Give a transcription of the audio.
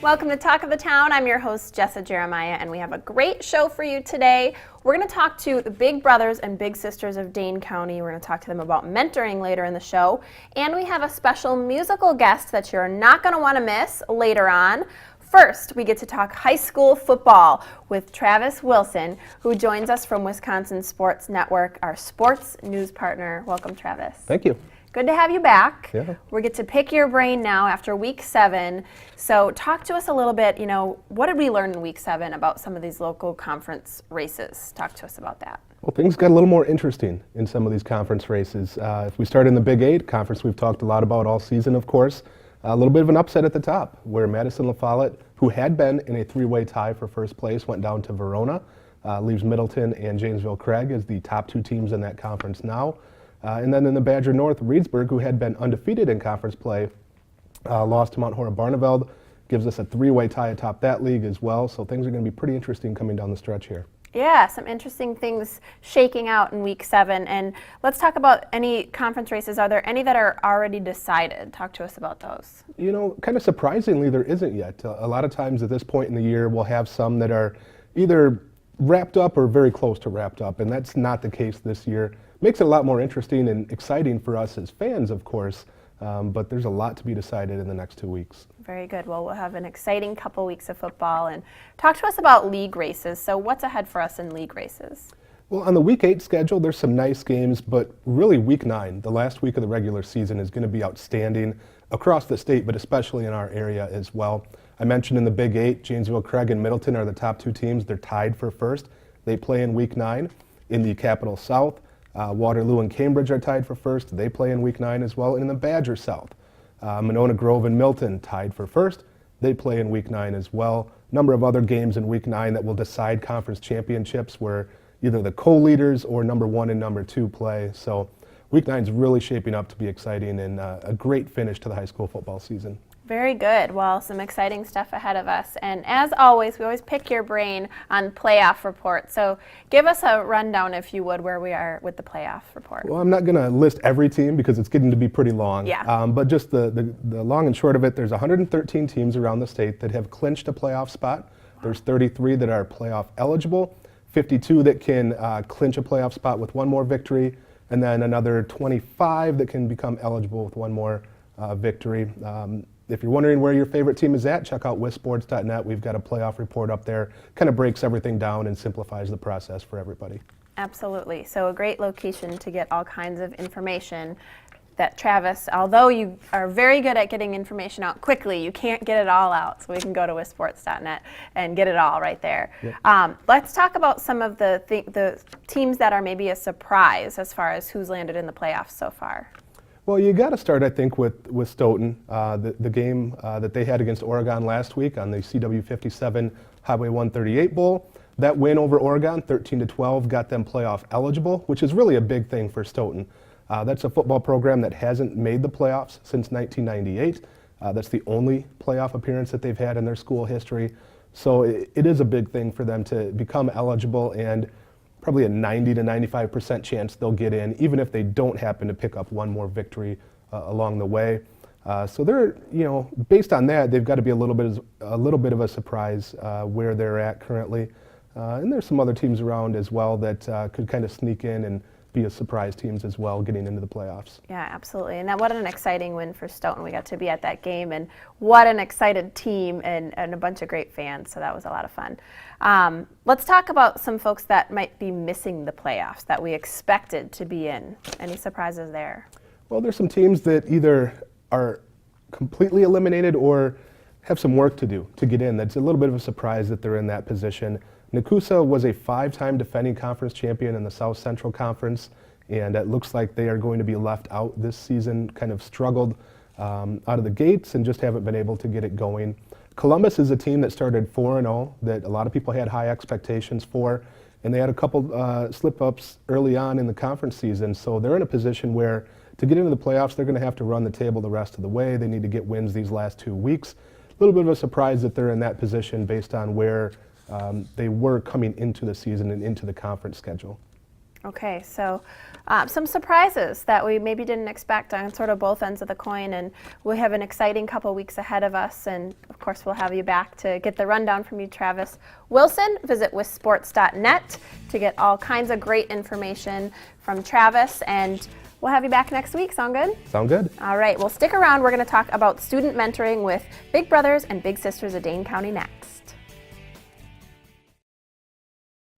Welcome to Talk of the Town. I'm your host, Jessa Jeremiah, and we have a great show for you today. We're going to talk to the big brothers and big sisters of Dane County. We're going to talk to them about mentoring later in the show. And we have a special musical guest that you're not going to want to miss later on. First, we get to talk high school football with Travis Wilson, who joins us from Wisconsin Sports Network, our sports news partner. Welcome, Travis. Thank you. Good to have you back. Yeah. We get to pick your brain now after week 7. So talk to us a little bit, what did we learn in week 7 about some of these local conference races? Talk to us about that. Well, things got a little more interesting in some of these conference races. If we start in the Big 8, conference we've talked a lot about all season, of course, a little bit of an upset at the top where Madison La Follette, who had been in a 3-way tie for first place, went down to Verona, leaves Middleton and Janesville Craig as the top 2 teams in that conference now. And then in the Badger North, Reedsburg, who had been undefeated in conference play, lost to Mount Horeb-Barneveld, gives us a 3-way tie atop that league as well. So things are going to be pretty interesting coming down the stretch here. Yeah, some interesting things shaking out in week 7. And let's talk about any conference races. Are there any that are already decided? Talk to us about those. Kind of surprisingly, there isn't yet. A lot of times at this point in the year, we'll have some that are either wrapped up or very close to wrapped up, and that's not the case this year. Makes it a lot more interesting and exciting for us as fans, of course, but there's a lot to be decided in the next 2 weeks. Very good. Well, we'll have an exciting couple weeks of football. And talk to us about league races. So what's ahead for us in league races? Well, on the week 8 schedule, there's some nice games, but really week 9, the last week of the regular season, is going to be outstanding across the state, but especially in our area as well. I mentioned in the Big 8, Janesville Craig and Middleton are the top 2 teams. They're tied for first. They play in week 9. In the Capital South, Waterloo and Cambridge are tied for first. They play in week 9 as well. And in the Badger South, Monona Grove and Milton tied for first. They play in week 9 as well. A number of other games in week 9 that will decide conference championships where either the co-leaders or number 1 and number 2 play. So week 9 is really shaping up to be exciting and a great finish to the high school football season. Very good. Well, some exciting stuff ahead of us. And as always, we always pick your brain on playoff report. So give us a rundown, if you would, where we are with the playoff report. Well, I'm not going to list every team because it's getting to be pretty long. Yeah. But just the long and short of it, there's 113 teams around the state that have clinched a playoff spot. There's 33 that are playoff eligible, 52 that can clinch a playoff spot with one more victory, and then another 25 that can become eligible with one more victory. If you're wondering where your favorite team is at, check out wisports.net. We've got a playoff report up there. Kind of breaks everything down and simplifies the process for everybody. Absolutely. So a great location to get all kinds of information that Travis, although you are very good at getting information out quickly, you can't get it all out. So we can go to wisports.net and get it all right there. Yep. Let's talk about some of the teams that are maybe a surprise as far as who's landed in the playoffs so far. Well, you got to start, I think, with Stoughton. The game that they had against Oregon last week on the CW 57 Highway 138 Bowl. That win over Oregon, 13-12, got them playoff eligible, which is really a big thing for Stoughton. That's a football program that hasn't made the playoffs since 1998. That's the only playoff appearance that they've had in their school history. So it is a big thing for them to become eligible, and probably a 90 to 95% chance they'll get in, even if they don't happen to pick up one more victory along the way. So they're, based on that, they've got to be a little bit of a surprise where they're at currently. And there's some other teams around as well that could kind of sneak in and be a surprise teams as well getting into the playoffs. Yeah, absolutely. And what an exciting win for Stoughton. We got to be at that game, and what an excited team and a bunch of great fans. So that was a lot of fun. Let's talk about some folks that might be missing the playoffs that we expected to be in. Any surprises there? Well, there's some teams that either are completely eliminated or have some work to do to get in. That's a little bit of a surprise that they're in that position. Nakusa was a 5-time defending conference champion in the South Central Conference, and it looks like they are going to be left out this season. Kind of struggled out of the gates and just haven't been able to get it going. Columbus is a team that started 4-0 that a lot of people had high expectations for, and they had a couple slip-ups early on in the conference season, so they're in a position where to get into the playoffs, they're going to have to run the table the rest of the way. They need to get wins these last 2 weeks. A little bit of a surprise that they're in that position based on where they were coming into the season and into the conference schedule. Okay, so some surprises that we maybe didn't expect on sort of both ends of the coin, and we have an exciting couple weeks ahead of us, and of course we'll have you back to get the rundown from you, Travis Wilson. Visit withsports.net to get all kinds of great information from Travis, and we'll have you back next week. Sound good? Sound good? All right, well, stick around. We're going to talk about student mentoring with Big Brothers and Big Sisters of Dane County next.